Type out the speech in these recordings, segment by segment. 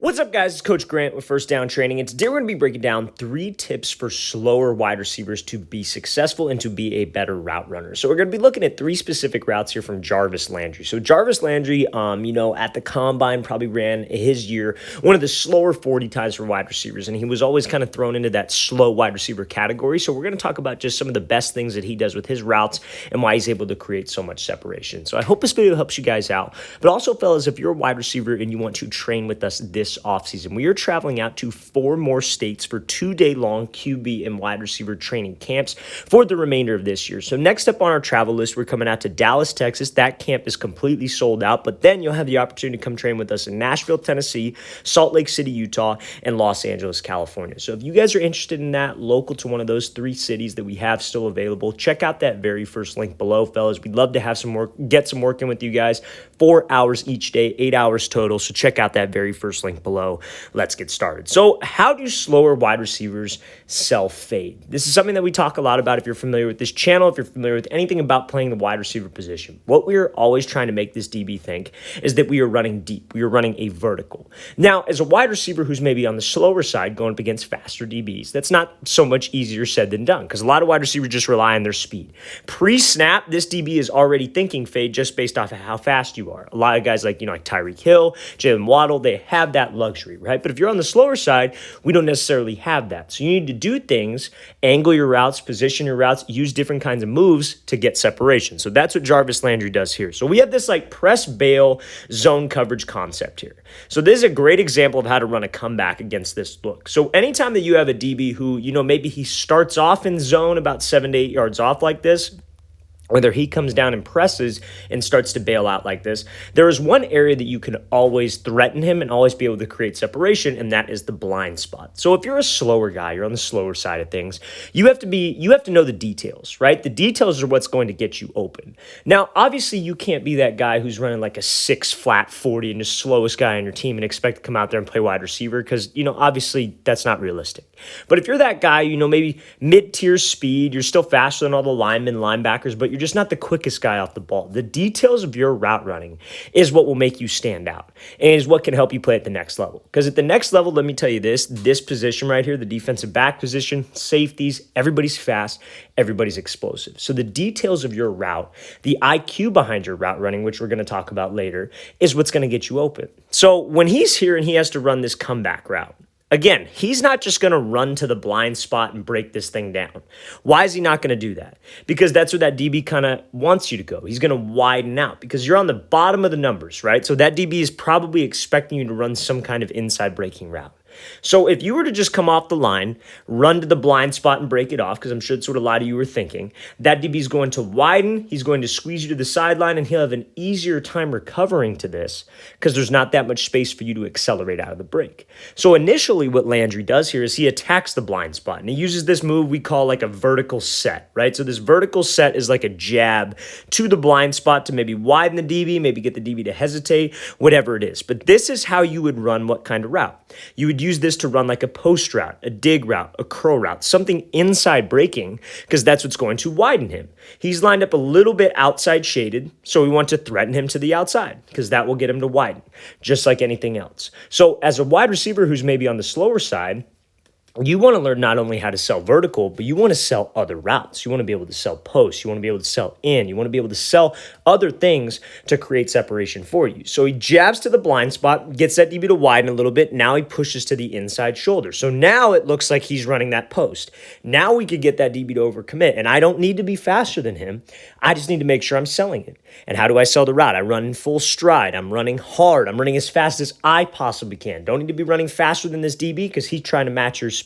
What's up, guys? It's Coach Grant with First Down Training, and today we're going to be breaking down 3 tips for slower wide receivers to be successful and to be a better route runner. So we're going to be looking at 3 specific routes here from Jarvis Landry. So Jarvis Landry, at the combine probably ran his year one of the slower 40 times for wide receivers, and he was always kind of thrown into that slow wide receiver category. So we're going to talk about just some of the best things that he does with his routes and why he's able to create so much separation. So I hope this video helps you guys out. But also, fellas, if you're a wide receiver and you want to train with us this offseason, we are traveling out to 4 more states for 2-day-long QB and wide receiver training camps for the remainder of this year. So next up on our travel list, we're coming out to Dallas, Texas. That camp is completely sold out, but then you'll have the opportunity to come train with us in Nashville, Tennessee, Salt Lake City, Utah, and Los Angeles, California. So if you guys are interested in that, local to one of those 3 cities that we have still available, check out that very first link below, fellas. We'd love to have some work, get some work in with you guys. 4 hours each day, 8 hours total. So check out that very first link below. Let's get started. So how do slower wide receivers self-fade? This is something that we talk a lot about if you're familiar with this channel, if you're familiar with anything about playing the wide receiver position. What we're always trying to make this DB think is that we are running deep. We are running a vertical. Now, as a wide receiver who's maybe on the slower side going up against faster DBs, that's not so much easier said than done because a lot of wide receivers just rely on their speed. Pre-snap, this DB is already thinking fade just based off of how fast you are. A lot of guys like Tyreek Hill, Jalen Waddle, they have that luxury, right? But if you're on the slower side, we don't necessarily have that. So you need to do things, angle your routes, position your routes, use different kinds of moves to get separation. So that's what Jarvis Landry does here. So we have this like press bail zone coverage concept here. So this is a great example of how to run a comeback against this look. So anytime that you have a DB who, maybe he starts off in zone about 7 to 8 yards off like this, whether he comes down and presses and starts to bail out like this, there is one area that you can always threaten him and always be able to create separation, and that is the blind spot. So if you're a slower guy, you're on the slower side of things, you have to know the details, right? The details are what's going to get you open. Now, obviously, you can't be that guy who's running like a 6 flat 40 and the slowest guy on your team and expect to come out there and play wide receiver because, obviously that's not realistic. But if you're that guy, maybe mid-tier speed, you're still faster than all the linemen, linebackers, but you're just not the quickest guy off the ball. The details of your route running is what will make you stand out and is what can help you play at the next level. Because at the next level, let me tell you this position right here, the defensive back position, safeties, everybody's fast, everybody's explosive. So the details of your route, the IQ behind your route running, which we're going to talk about later, is what's going to get you open. So when he's here and he has to run this comeback route, again, he's not just going to run to the blind spot and break this thing down. Why is he not going to do that? Because that's where that DB kind of wants you to go. He's going to widen out because you're on the bottom of the numbers, right? So that DB is probably expecting you to run some kind of inside breaking route. So if you were to just come off the line, run to the blind spot and break it off, because I'm sure that's what a lot of you were thinking, that DB is going to widen, he's going to squeeze you to the sideline, and he'll have an easier time recovering to this because there's not that much space for you to accelerate out of the break. So initially what Landry does here is he attacks the blind spot, and he uses this move we call like a vertical set, right? So this vertical set is like a jab to the blind spot to maybe widen the DB, maybe get the DB to hesitate, whatever it is. But this is how you would run what kind of route? You would use this to run like a post route, a dig route, a curl route, something inside breaking, because that's what's going to widen him. He's lined up a little bit outside shaded, so we want to threaten him to the outside because that will get him to widen, just like anything else. So as a wide receiver who's maybe on the slower side, you want to learn not only how to sell vertical, but you want to sell other routes. You want to be able to sell posts. You want to be able to sell in. You want to be able to sell other things to create separation for you. So he jabs to the blind spot, gets that DB to widen a little bit. Now he pushes to the inside shoulder. So now it looks like he's running that post. Now we could get that DB to overcommit. And I don't need to be faster than him. I just need to make sure I'm selling it. And how do I sell the route? I run in full stride. I'm running hard. I'm running as fast as I possibly can. Don't need to be running faster than this DB because he's trying to match your speed.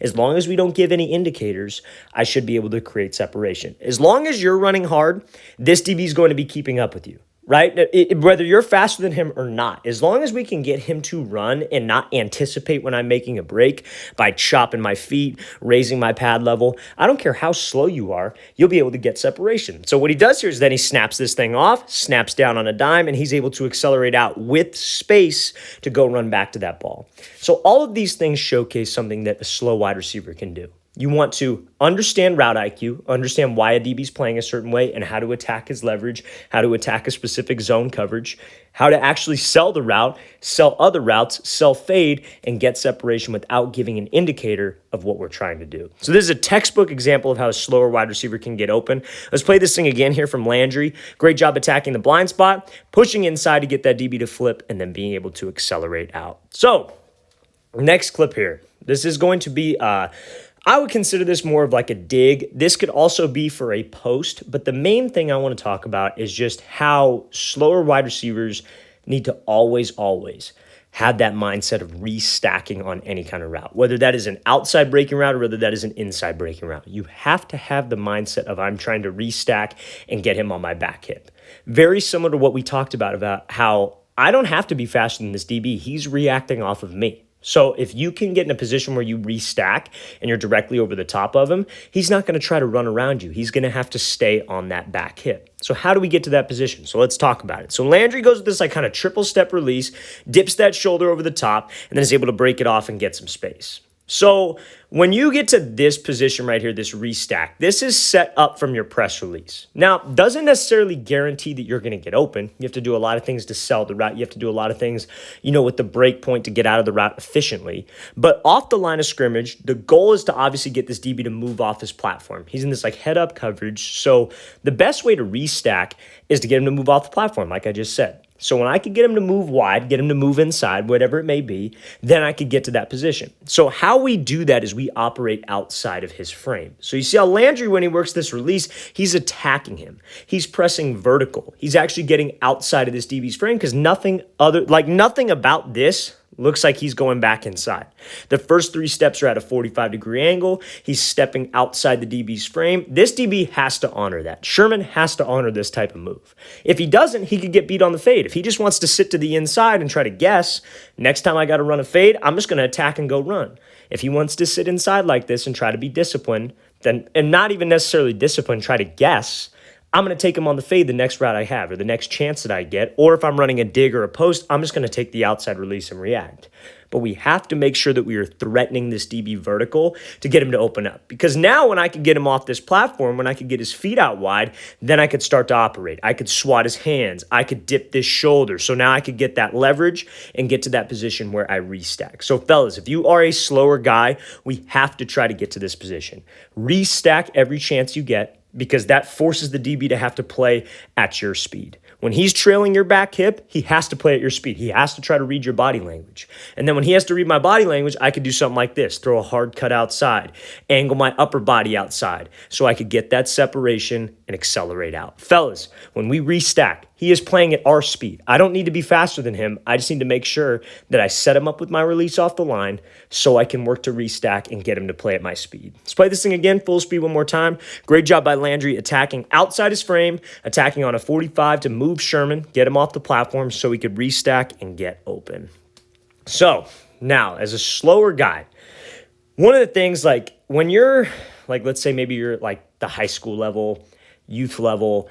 As long as we don't give any indicators, I should be able to create separation. As long as you're running hard, this DB is going to be keeping up with you, right? Whether you're faster than him or not, as long as we can get him to run and not anticipate when I'm making a break by chopping my feet, raising my pad level, I don't care how slow you are, you'll be able to get separation. So what he does here is then he snaps this thing off, snaps down on a dime, and he's able to accelerate out with space to go run back to that ball. So all of these things showcase something that a slow wide receiver can do. You want to understand route IQ, understand why a DB is playing a certain way and how to attack his leverage, how to attack a specific zone coverage, how to actually sell the route, sell other routes, sell fade, and get separation without giving an indicator of what we're trying to do. So this is a textbook example of how a slower wide receiver can get open. Let's play this thing again here from Landry. Great job attacking the blind spot, pushing inside to get that DB to flip, and then being able to accelerate out. So next clip here. This is going to be I would consider this more of like a dig. This could also be for a post, but the main thing I want to talk about is just how slower wide receivers need to always have that mindset of restacking on any kind of route, whether that is an outside breaking route or whether that is an inside breaking route. You have to have the mindset of I'm trying to restack and get him on my back hip. Very similar to what we talked about how I don't have to be faster than this DB. He's reacting off of me. So if you can get in a position where you restack and you're directly over the top of him, he's not going to try to run around you. He's going to have to stay on that back hip. So how do we get to that position? So let's talk about it. So Landry goes with this like kind of triple step release, dips that shoulder over the top, and then is able to break it off and get some space. So when you get to this position right here, this restack, this is set up from your press release. Now, doesn't necessarily guarantee that you're going to get open. You have to do a lot of things to sell the route. You have to do a lot of things, with the break point to get out of the route efficiently. But off the line of scrimmage, the goal is to obviously get this DB to move off his platform. He's in this like head up coverage. So the best way to restack is to get him to move off the platform, like I just said. So when I could get him to move wide, get him to move inside, whatever it may be, then I could get to that position. So how we do that is we operate outside of his frame. So you see how Landry, when he works this release, he's attacking him. He's pressing vertical. He's actually getting outside of this DB's frame because nothing about this looks like he's going back inside. The first three steps are at a 45-degree angle. He's stepping outside the DB's frame. This DB has to honor that. Sherman has to honor this type of move. If he doesn't, he could get beat on the fade. If he just wants to sit to the inside and try to guess, next time I got to run a fade, I'm just going to attack and go run. If he wants to sit inside like this and try to be disciplined, then, and not even necessarily disciplined, try to guess, I'm going to take him on the fade the next route I have or the next chance that I get. Or if I'm running a dig or a post, I'm just going to take the outside release and react. But we have to make sure that we are threatening this DB vertical to get him to open up. Because now when I could get him off this platform, when I could get his feet out wide, then I could start to operate. I could swat his hands. I could dip this shoulder. So now I could get that leverage and get to that position where I restack. So fellas, if you are a slower guy, we have to try to get to this position. Restack every chance you get, because that forces the DB to have to play at your speed. When he's trailing your back hip, he has to play at your speed. He has to try to read your body language. And then when he has to read my body language, I could do something like this, throw a hard cut outside, angle my upper body outside so I could get that separation and accelerate out. Fellas, when we restack, he is playing at our speed. I don't need to be faster than him. I just need to make sure that I set him up with my release off the line so I can work to restack and get him to play at my speed. Let's play this thing again, full speed one more time. Great job by Landry attacking outside his frame, attacking on a 45 to move Sherman, get him off the platform so he could restack and get open. So now, as a slower guy, one of the things like when you're like, let's say maybe you're like the high school level, youth level,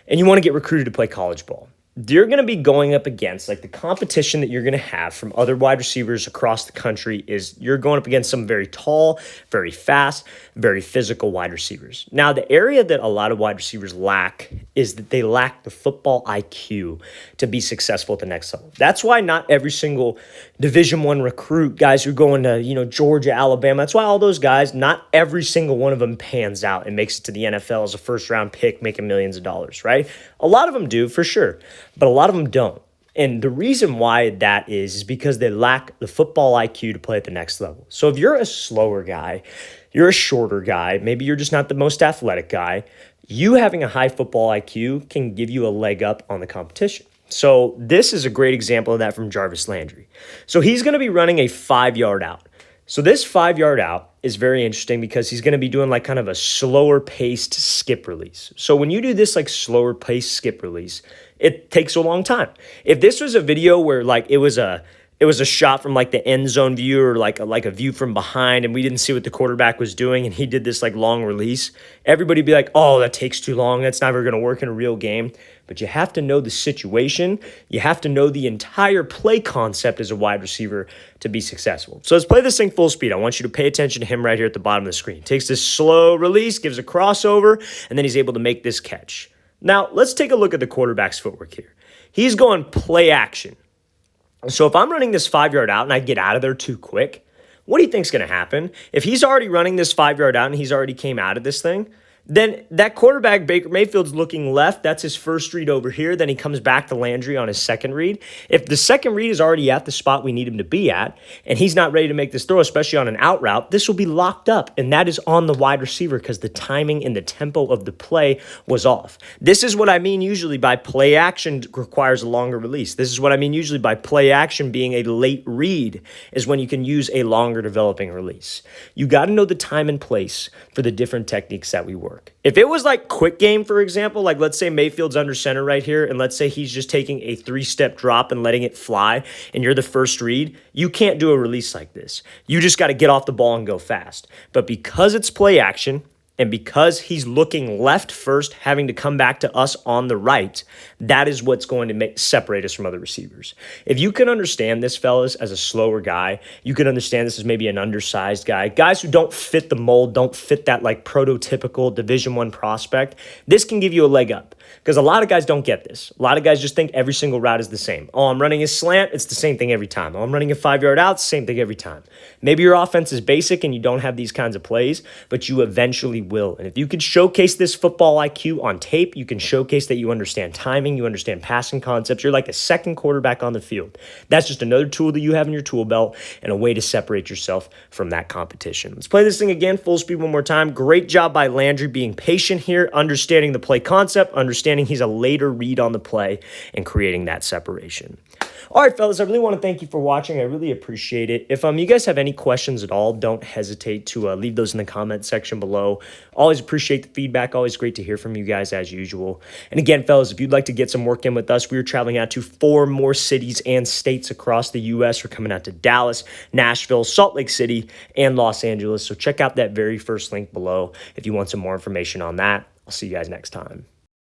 and you want to get recruited to play college ball, you're going to be going up against like the competition that you're going to have from other wide receivers across the country is you're going up against some very tall, very fast, very physical wide receivers. Now, the area that a lot of wide receivers lack is that they lack the football IQ to be successful at the next level. That's why not every single Division I recruit, guys who are going to, Georgia, Alabama, that's why all those guys, not every single one of them pans out and makes it to the NFL as a first-round pick, making millions of dollars, right? A lot of them do, for sure, but a lot of them don't. And the reason why that is because they lack the football IQ to play at the next level. So if you're a slower guy, you're a shorter guy, maybe you're just not the most athletic guy, you having a high football IQ can give you a leg up on the competition. So this is a great example of that from Jarvis Landry. So he's going to be running a 5-yard out. So this 5-yard out is very interesting because he's going to be doing like kind of a slower paced skip release. So when you do this like slower paced skip release, it takes a long time. If this was a video where like it was a it was a shot from like the end zone view or like a view from behind, and we didn't see what the quarterback was doing, and he did this like long release, everybody would be like, oh, that takes too long. That's never going to work in a real game. But you have to know the situation. You have to know the entire play concept as a wide receiver to be successful. So let's play this thing full speed. I want you to pay attention to him right here at the bottom of the screen. Takes this slow release, gives a crossover, and then he's able to make this catch. Now, let's take a look at the quarterback's footwork here. He's going play action. So if I'm running this 5-yard out and I get out of there too quick, what do you think's going to happen? If he's already running this 5-yard out and he's already came out of this thing, then that quarterback, Baker Mayfield's looking left. That's his first read over here. Then he comes back to Landry on his second read. If the second read is already at the spot we need him to be at, and he's not ready to make this throw, especially on an out route, this will be locked up, and that is on the wide receiver because the timing and the tempo of the play was off. This is what I mean usually by play action requires a longer release. This is what I mean usually by play action being a late read is when you can use a longer developing release. You got to know the time and place for the different techniques that we work. If it was like quick game, for example, like let's say Mayfield's under center right here, and let's say he's just taking a 3-step drop and letting it fly, and you're the first read, you can't do a release like this. You just got to get off the ball and go fast. But because it's play action, and because he's looking left first, having to come back to us on the right, that is what's going to separate us from other receivers. If you can understand this, fellas, as a slower guy, you can understand this as maybe an undersized guy, guys who don't fit the mold, don't fit that like prototypical Division I prospect, this can give you a leg up. Because a lot of guys don't get this. A lot of guys just think every single route is the same. Oh, I'm running a slant, it's the same thing every time. Oh, I'm running a 5-yard out, it's the same thing every time. Maybe your offense is basic and you don't have these kinds of plays, but you eventually will. And if you could showcase this football IQ on tape, you can showcase that you understand timing, you understand passing concepts. You're like a second quarterback on the field. That's just another tool that you have in your tool belt and a way to separate yourself from that competition. Let's play this thing again, full speed one more time. Great job by Landry being patient here, understanding the play concept, understanding he's a later read on the play, and creating that separation. All right, fellas, I really want to thank you for watching. I really appreciate it. If you guys have any questions at all, don't hesitate to leave those in the comment section below. Always appreciate the feedback. Always great to hear from you guys as usual. And again, fellas, if you'd like to get some work in with us, we are traveling out to 4 more cities and states across the U.S. We're coming out to Dallas, Nashville, Salt Lake City, and Los Angeles. So check out that very first link below if you want some more information on that. I'll see you guys next time.